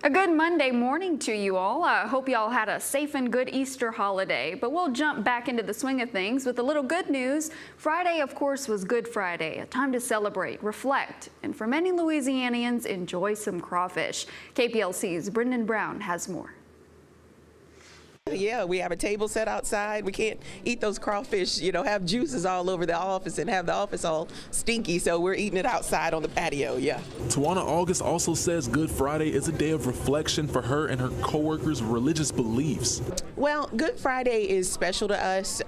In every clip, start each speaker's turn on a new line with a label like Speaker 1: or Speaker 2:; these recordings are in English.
Speaker 1: A good Monday morning to you all. I hope y'all had a safe and good Easter holiday, but we'll jump back into the swing of things with a little good news. Friday, of course, was Good Friday, a time to celebrate, reflect, and for many Louisianians, enjoy some crawfish. KPLC's Brendan Brown has more.
Speaker 2: Yeah, we have a table set outside. We can't eat those crawfish, have juices all over the office and have the office all stinky, so we're eating it outside on the patio, yeah.
Speaker 3: Tawana August also says Good Friday is a day of reflection for her and her coworkers' religious beliefs.
Speaker 2: Well, Good Friday is special to us.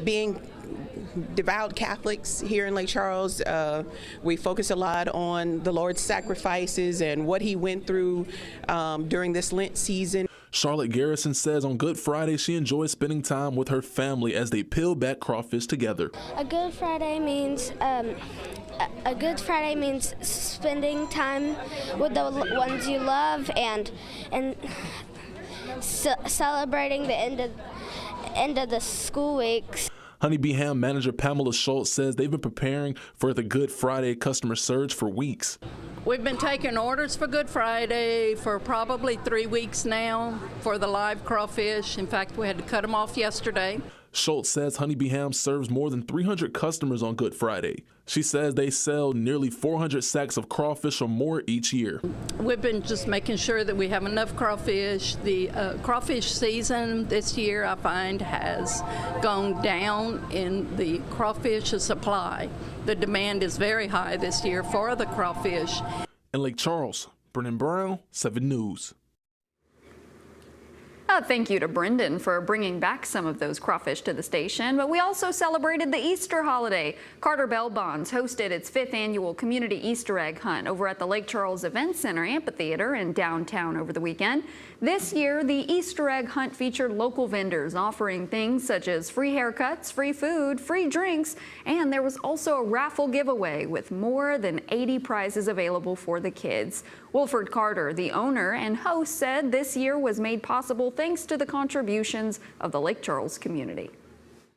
Speaker 2: Being devout Catholics here in Lake Charles, we focus a lot on the Lord's sacrifices and what he went through during this Lent season.
Speaker 3: Charlotte Garrison says on Good Friday she enjoys spending time with her family as they peel back crawfish together.
Speaker 4: A Good Friday means spending time with the ones you love and celebrating the end of the school weeks.
Speaker 3: Honeybee Ham manager Pamela Schultz says they've been preparing for the Good Friday customer surge for weeks.
Speaker 5: We've been taking orders for Good Friday for probably 3 weeks now for the live crawfish. In fact, we had to cut them off yesterday.
Speaker 3: Schultz says Honeybee Ham serves more than 300 customers on Good Friday. She says they sell nearly 400 sacks of crawfish or more each year.
Speaker 5: We've been just making sure that we have enough crawfish. The crawfish season this year, I find, has gone down in the crawfish supply. The demand is very high this year for the crawfish.
Speaker 3: In Lake Charles, Brendan Brown, 7 News.
Speaker 1: Thank you to Brendan for bringing back some of those crawfish to the station, but we also celebrated the Easter holiday. Carter Bell Bonds hosted its 5th annual community Easter egg hunt over at the Lake Charles Event Center Amphitheater in downtown over the weekend. This year, the Easter egg hunt featured local vendors offering things such as free haircuts, free food, free drinks, and there was also a raffle giveaway with more than 80 prizes available for the kids. Wilford Carter, the owner and host, said this year was made possible thanks to the contributions of the Lake Charles community.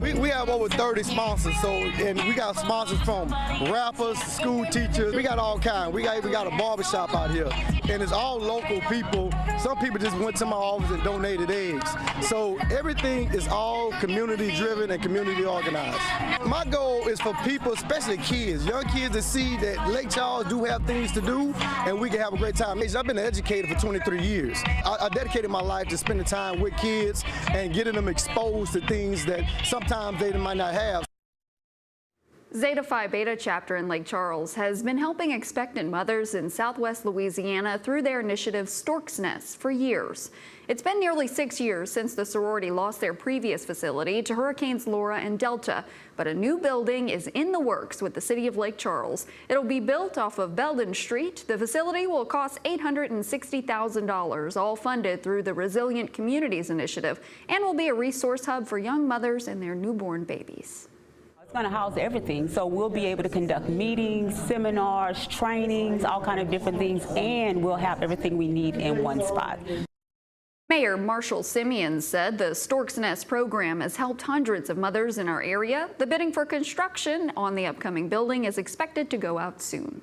Speaker 6: We have over 30 sponsors, and we got sponsors from rappers, school teachers. We got all kinds. We even got a barbershop out here, and it's all local people. Some people just went to my office and donated eggs. So everything is all community driven and community organized. My goal is for people, especially kids, young kids, to see that Lake Charles do have things to do, and we can have a great time. I've been an educator for 23 years. I dedicated my life to spending time with kids and getting them exposed to things that sometimes they might not have.
Speaker 1: Zeta Phi Beta chapter in Lake Charles has been helping expectant mothers in Southwest Louisiana through their initiative Stork's Nest for years. It's been nearly 6 years since the sorority lost their previous facility to Hurricanes Laura and Delta, but a new building is in the works with the city of Lake Charles. It'll be built off of Belden Street. The facility will cost $860,000, all funded through the Resilient Communities Initiative, and will be a resource hub for young mothers and their newborn babies.
Speaker 7: It's going to house everything, so we'll be able to conduct meetings, seminars, trainings, all kind of different things, and we'll have everything we need in one spot.
Speaker 1: Mayor Marshall Simeon said the Stork's Nest program has helped hundreds of mothers in our area. The bidding for construction on the upcoming building is expected to go out soon.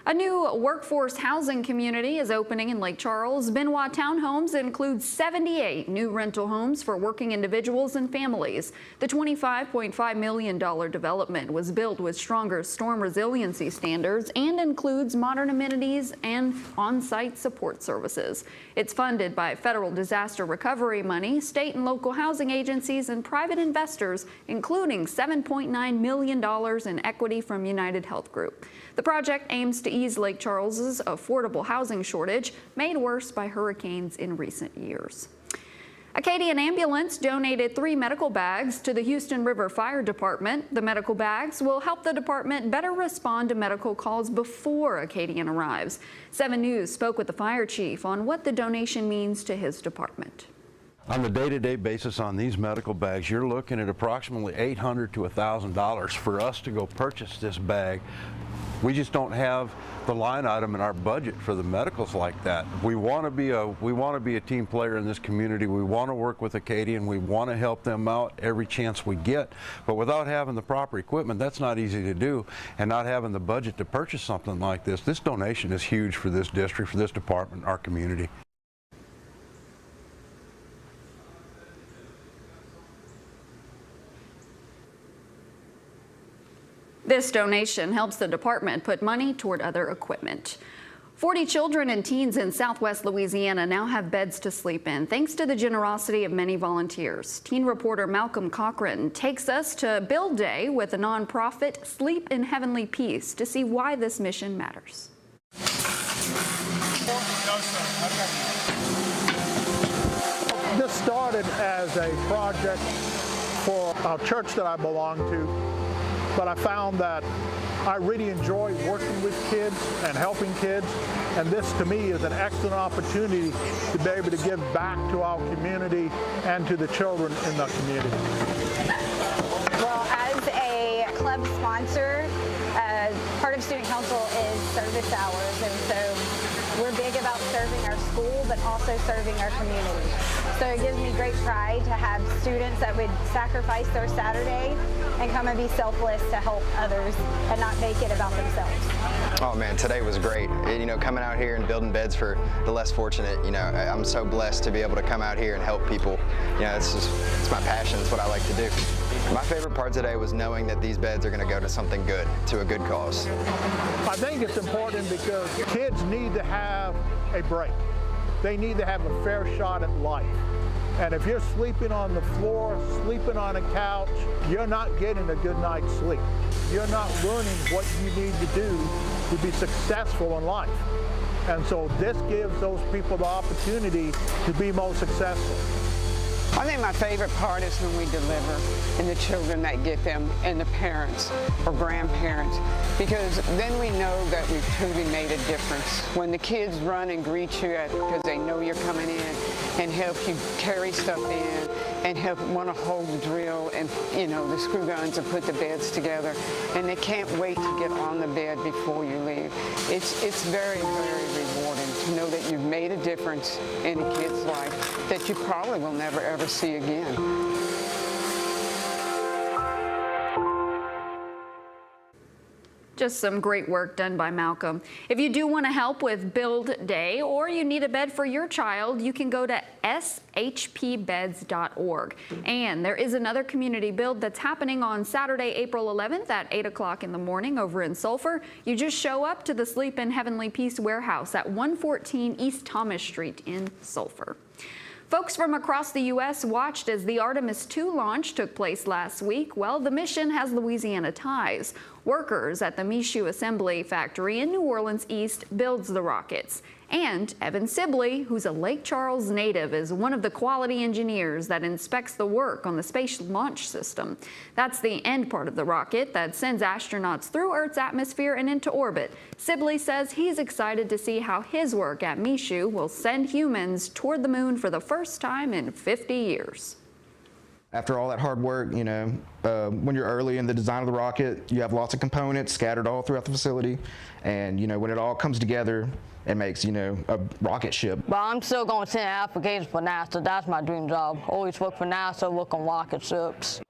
Speaker 1: A new workforce housing community is opening in Lake Charles. Benoit Townhomes includes 78 new rental homes for working individuals and families. The $25.5 million development was built with stronger storm resiliency standards and includes modern amenities and on-site support services. It's funded by federal disaster recovery money, state and local housing agencies, and private investors, including $7.9 million in equity from United Health Group. The project aims to ease Lake Charles's affordable housing shortage, made worse by hurricanes in recent years. Acadian Ambulance donated 3 medical bags to the Houston River Fire Department. The medical bags will help the department better respond to medical calls before Acadian arrives. 7 News spoke with the fire chief on what the donation means to his department.
Speaker 8: On the day-to-day basis on these medical bags, you're looking at approximately $800 to $1,000 for us to go purchase this bag We just don't have the line item in our budget for the medicals like that. We want to be a team player in this community. We want to work with Acadian. We want to help them out every chance we get. But without having the proper equipment, that's not easy to do. And not having the budget to purchase something like this donation is huge for this district, for this department, our community.
Speaker 1: This donation helps the department put money toward other equipment. 40 children and teens in Southwest Louisiana now have beds to sleep in, thanks to the generosity of many volunteers. Teen reporter Malcolm Cochran takes us to Build Day with the nonprofit Sleep in Heavenly Peace to see why this mission matters.
Speaker 9: This started as a project for a church that I belong to. But I found that I really enjoy working with kids and helping kids, and this to me is an excellent opportunity to be able to give back to our community and to the children in the community.
Speaker 10: Well, as a club sponsor, part of Student Council is service hours, and so we're big about serving our school, but also serving our community. So it gives me great pride to have students that would sacrifice their Saturday and come and be selfless to help others and not make it about themselves.
Speaker 11: Oh man, today was great. You know, coming out here and building beds for the less fortunate, you know, I'm so blessed to be able to come out here and help people. You know, it's my passion, it's what I like to do. My favorite part today was knowing that these beds are going to go to something good, to a good cause.
Speaker 9: I think it's important because kids need to have a break. They need to have a fair shot at life. And if you're sleeping on the floor, sleeping on a couch, you're not getting a good night's sleep. You're not learning what you need to do to be successful in life. And so this gives those people the opportunity to be more successful.
Speaker 12: I think my favorite part is when we deliver and the children that get them and the parents or grandparents, because then we know that we've truly made a difference. When the kids run and greet you because they know you're coming in and help you carry stuff in and help want to hold the drill and, you know, the screw guns and put the beds together, and they can't wait to get on the bed before you leave. It's very, very rewarding to know that you've made a difference in a kid's life that you probably will never ever see again.
Speaker 1: Just some great work done by Malcolm. If you do want to help with Build Day or you need a bed for your child, you can go to shpbeds.org. And there is another community build that's happening on Saturday, April 11th at 8 o'clock in the morning over in Sulphur. You just show up to the Sleep in Heavenly Peace warehouse at 114 East Thomas Street in Sulphur. Folks from across the U.S. watched as the Artemis II launch took place last week. Well, the mission has Louisiana ties. Workers at the Michoud Assembly Factory in New Orleans East builds the rockets. And Evan Sibley, who's a Lake Charles native, is one of the quality engineers that inspects the work on the Space Launch System. That's the end part of the rocket that sends astronauts through Earth's atmosphere and into orbit. Sibley says he's excited to see how his work at Michoud will send humans toward the moon for the first time in 50 years.
Speaker 13: After all that hard work, you know, when you're early in the design of the rocket, you have lots of components scattered all throughout the facility. And, you know, when it all comes together, it makes, you know, a rocket ship.
Speaker 14: But I'm still going to send applications for NASA. That's my dream job. Always work for NASA, work on rocket ships.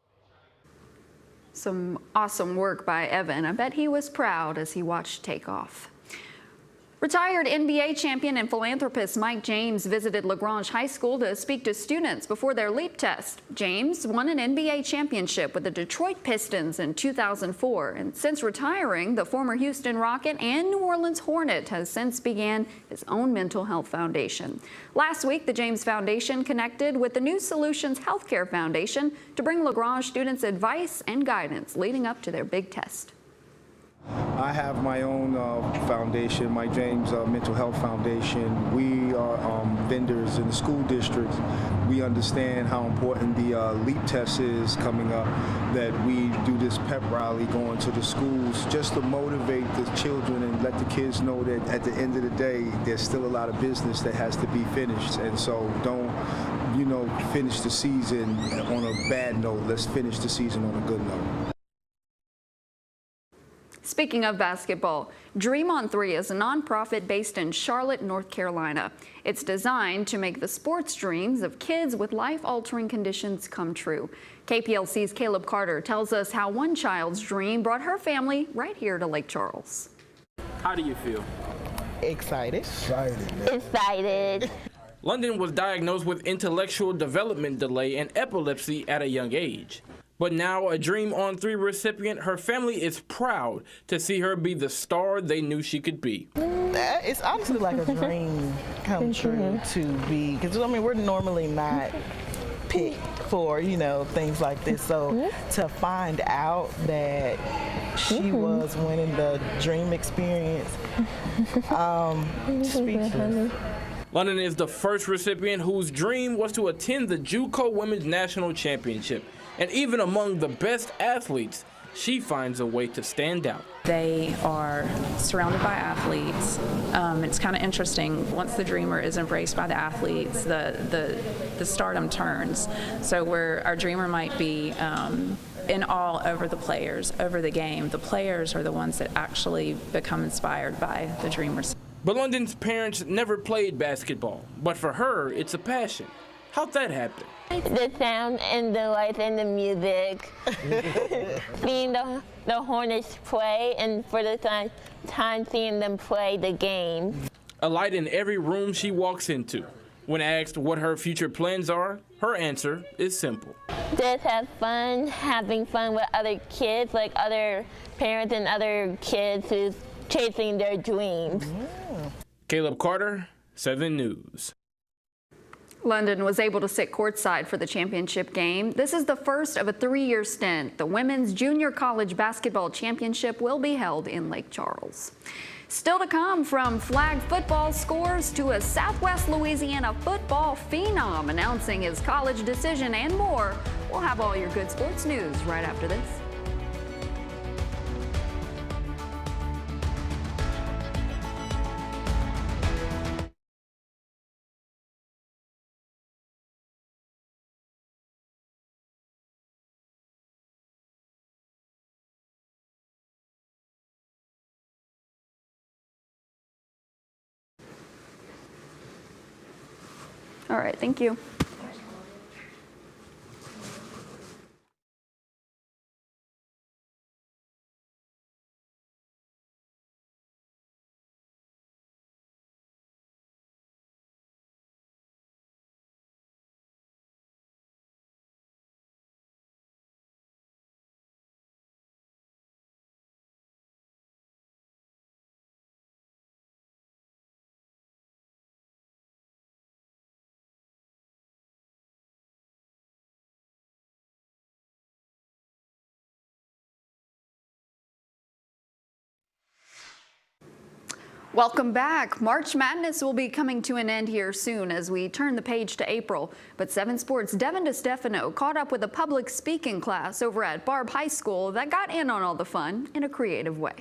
Speaker 1: Some awesome work by Evan. I bet he was proud as he watched takeoff. Retired NBA champion and philanthropist Mike James visited LaGrange High School to speak to students before their LEAP test. James won an NBA championship with the Detroit Pistons in 2004, and since retiring, the former Houston Rocket and New Orleans Hornet has since began his own mental health foundation. Last week, the James Foundation connected with the New Solutions Healthcare Foundation to bring LaGrange students advice and guidance leading up to their big test.
Speaker 15: I have my own foundation, Mike James Mental Health Foundation. We are vendors in the school districts. We understand how important the LEAP test is coming up, that we do this pep rally going to the schools just to motivate the children and let the kids know that at the end of the day, there's still a lot of business that has to be finished. And so don't, you know, finish the season on a bad note. Let's finish the season on a good note.
Speaker 1: Speaking of basketball, Dream on 3 is a nonprofit based in Charlotte, North Carolina. It's designed to make the sports dreams of kids with life-altering conditions come true. KPLC's Caleb Carter tells us how one child's dream brought her family right here to Lake Charles.
Speaker 16: How do you feel?
Speaker 17: Excited.
Speaker 4: Excited.
Speaker 16: London was diagnosed with intellectual development delay and epilepsy at a young age. But now, a Dream on 3 recipient, her family is proud to see her be the star they knew she could be.
Speaker 17: It's honestly like a dream come true to be, because I mean, we're normally not picked for, you know, things like this. So to find out that she was winning the dream experience, speechless.
Speaker 16: London is the first recipient whose dream was to attend the JUCO Women's National Championship. And even among the best athletes, she finds a way to stand out.
Speaker 18: They are surrounded by athletes. It's kind of interesting. Once the dreamer is embraced by the athletes, the stardom turns. So where our dreamer might be in awe over the players, over the game, the players are the ones that actually become inspired by the dreamers.
Speaker 16: But London's parents never played basketball, but for her, it's a passion. How'd that happen?
Speaker 4: The sound and the lights and the music. Seeing the Hornets play, and for the time seeing them play the game.
Speaker 16: A light in every room she walks into. When asked what her future plans are, her answer is simple.
Speaker 4: Just have fun, having fun with other kids, like other parents and other kids who's chasing their dreams.
Speaker 16: Caleb Carter, 7 News.
Speaker 1: London was able to sit courtside for the championship game. This is the first of a 3-year stint. The Women's Junior College Basketball Championship will be held in Lake Charles. Still to come, from flag football scores to a Southwest Louisiana football phenom announcing his college decision and more. We'll have all your good sports news right after this. All right, thank you. Welcome back. March Madness will be coming to an end here soon as we turn the page to April. But 7 Sports' Devin DeStefano caught up with a public speaking class over at Barb High School that got in on all the fun in a creative way.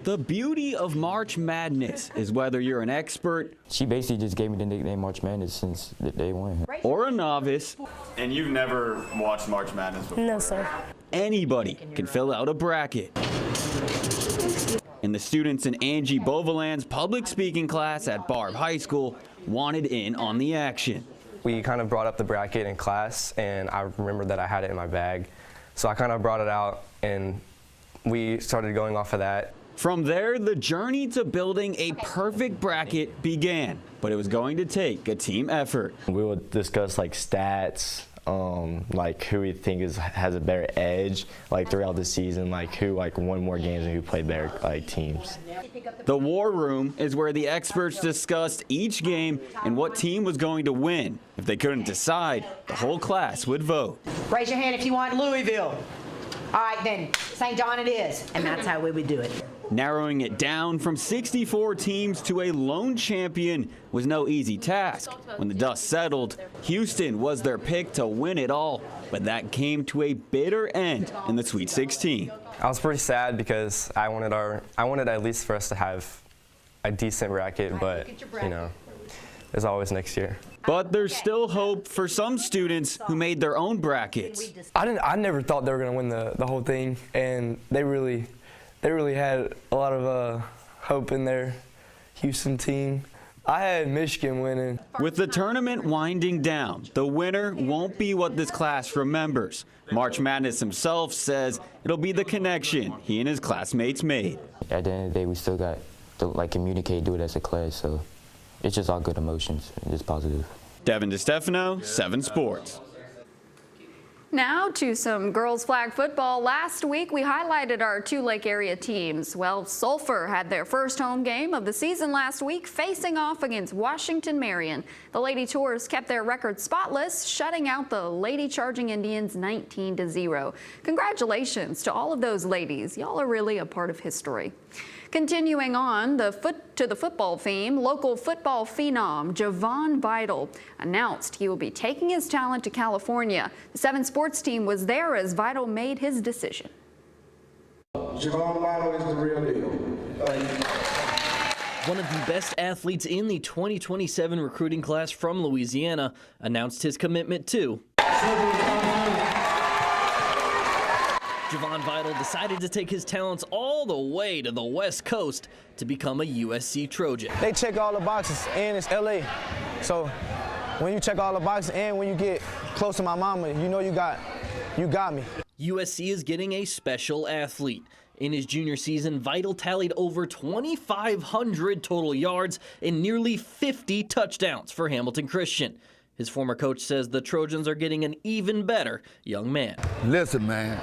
Speaker 19: The beauty of March Madness is whether you're an expert.
Speaker 20: She basically just gave me the nickname March Madness since the day one.
Speaker 19: Or a novice.
Speaker 21: And you've never watched March Madness before?
Speaker 4: No, sir.
Speaker 19: Anybody can fill out a bracket. And the students in Angie Bovaland's public speaking class at Barb High School wanted in on the action.
Speaker 22: We kind of brought up the bracket in class, and I remembered that I had it in my bag. So I kind of brought it out, and we started going off of that.
Speaker 19: From there, the journey to building a perfect bracket began, but it was going to take a team effort.
Speaker 20: We would discuss like stats, like who we think has a better edge, like throughout the season, like who won more games and who played better teams.
Speaker 19: The war room is where the experts discussed each game and what team was going to win. If they couldn't decide, the whole class would vote.
Speaker 23: Raise your hand if you want Louisville. All right, then St. John it is, and that's how we would do it.
Speaker 19: Narrowing it down from 64 teams to a lone champion was no easy task. When the dust settled, Houston was their pick to win it all, but that came to a bitter end in the Sweet 16.
Speaker 22: I was pretty sad because I wanted at least for us to have a decent bracket, but you know, there's always next year.
Speaker 19: But there's still hope for some students who made their own brackets.
Speaker 24: I never thought they were going to win the whole thing, and they really
Speaker 2: They really had a lot of hope in their Houston team. I had Michigan winning.
Speaker 19: With the tournament winding down, the winner won't be what this class remembers. March Madness himself says it'll be the connection he and his classmates made.
Speaker 3: At the end of the day, we still got to communicate, do it as a class, so it's just all good emotions and just positive.
Speaker 19: Devin DeStefano, 7 Sports.
Speaker 1: Now to some girls flag football. Last week we highlighted our 2 Lake area teams. Well, Sulphur had their first home game of the season last week, facing off against Washington Marion. The Lady Tours kept their record spotless, shutting out the Lady Charging Indians 19-0. Congratulations to all of those ladies. Y'all are really a part of history. Continuing on to the football theme, local football phenom Javon Vital announced he will be taking his talent to California. The 7 Sports team was there as Vital made his decision.
Speaker 5: Javon Vital is the real deal.
Speaker 24: One of the best athletes in the 2027 recruiting class from Louisiana announced his commitment to. Javon Vital decided to take his talents all the way to the West Coast to become a USC Trojan.
Speaker 5: They check all the boxes, and it's LA. So when you check all the boxes and when you get close to my mama, you know you got me.
Speaker 24: USC is getting a special athlete. In his junior season, Vital tallied over 2,500 total yards and nearly 50 touchdowns for Hamilton Christian. His former coach says the Trojans are getting an even better young man.
Speaker 25: Listen, man.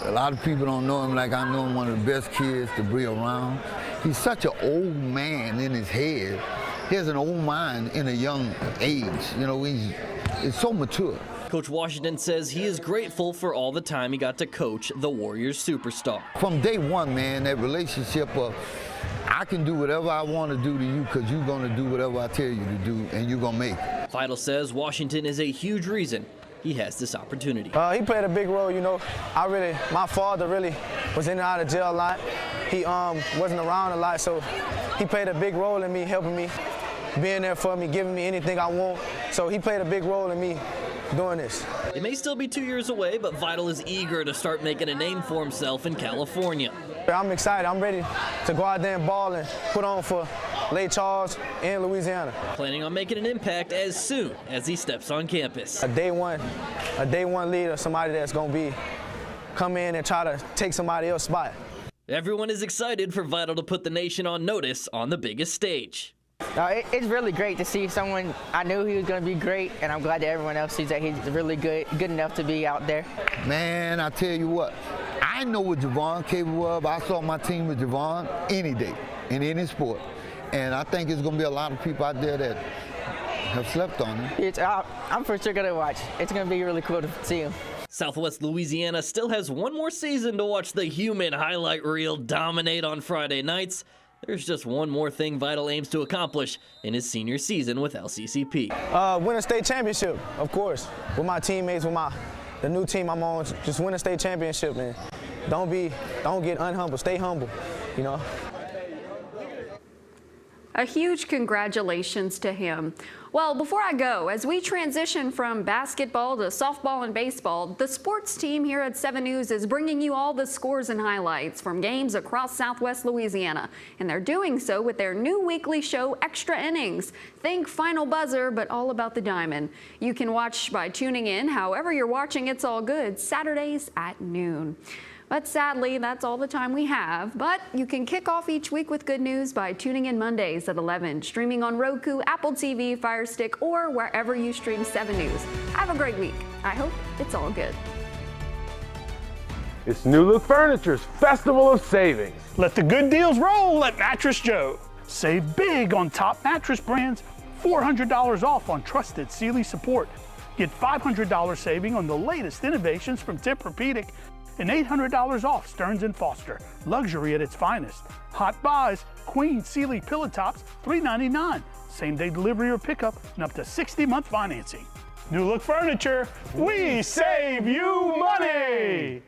Speaker 25: A lot of people don't know him like I know him, one of the best kids to be around. He's such an old man in his head. He has an old mind in a young age. You know, he's so mature.
Speaker 24: Coach Washington says he is grateful for all the time he got to coach the Warriors superstar.
Speaker 25: From day one, man, that relationship of I can do whatever I want to do to you because you're going to do whatever I tell you to do, and you're going to make it.
Speaker 24: Vital says Washington is a huge reason he has this opportunity.
Speaker 5: He played a big role, you know. My father really was in and out of jail a lot. He wasn't around a lot, so he played a big role in me, helping me, being there for me, giving me anything I want. So he played a big role in me doing this.
Speaker 24: It may still be 2 years away, but Vital is eager to start making a name for himself in California.
Speaker 5: I'm excited. I'm ready to go out there and ball and put on for Lake Charles and Louisiana.
Speaker 24: Planning on making an impact as soon as he steps on campus.
Speaker 5: A day one leader, somebody that's going to come in and try to take somebody else's spot.
Speaker 24: Everyone is excited for Vital to put the nation on notice on the biggest stage.
Speaker 26: It's really great to see someone. I knew he was going to be great, and I'm glad that everyone else sees that he's really good enough to be out there.
Speaker 25: Man, I tell you what, I know what Javon capable of. I saw my team with Javon any day in any sport. And I think there's going to be a lot of people out there that have slept on him.
Speaker 26: I'm for sure going to watch. It's going to be really cool to see him.
Speaker 24: Southwest Louisiana still has one more season to watch the human highlight reel dominate on Friday nights. There's just one more thing Vital aims to accomplish in his senior season with LCCP.
Speaker 5: Win a state championship, of course, with my teammates, with the new team I'm on. Just win a state championship, man. Don't get unhumble. Stay humble, you know.
Speaker 1: A huge congratulations to him. Well, before I go, as we transition from basketball to softball and baseball, the sports team here at 7 News is bringing you all the scores and highlights from games across Southwest Louisiana. And they're doing so with their new weekly show, Extra Innings. Think Final Buzzer, but all about the diamond. You can watch by tuning in however you're watching It's All Good, Saturdays at noon. But sadly, that's all the time we have. But you can kick off each week with good news by tuning in Mondays at 11, streaming on Roku, Apple TV, Fire Stick, or wherever you stream 7 News. Have a great week. I hope it's all good.
Speaker 27: It's New Look Furniture's Festival of Savings.
Speaker 28: Let the good deals roll at Mattress Joe. Save big on top mattress brands, $400 off on trusted Sealy support. Get $500 saving on the latest innovations from Tempur-Pedic, and $800 off Stearns & Foster. Luxury at its finest. Hot buys, Queen Sealy pillow tops, $399. Same-day delivery or pickup, and up to 60-month financing. New Look Furniture, we save you money!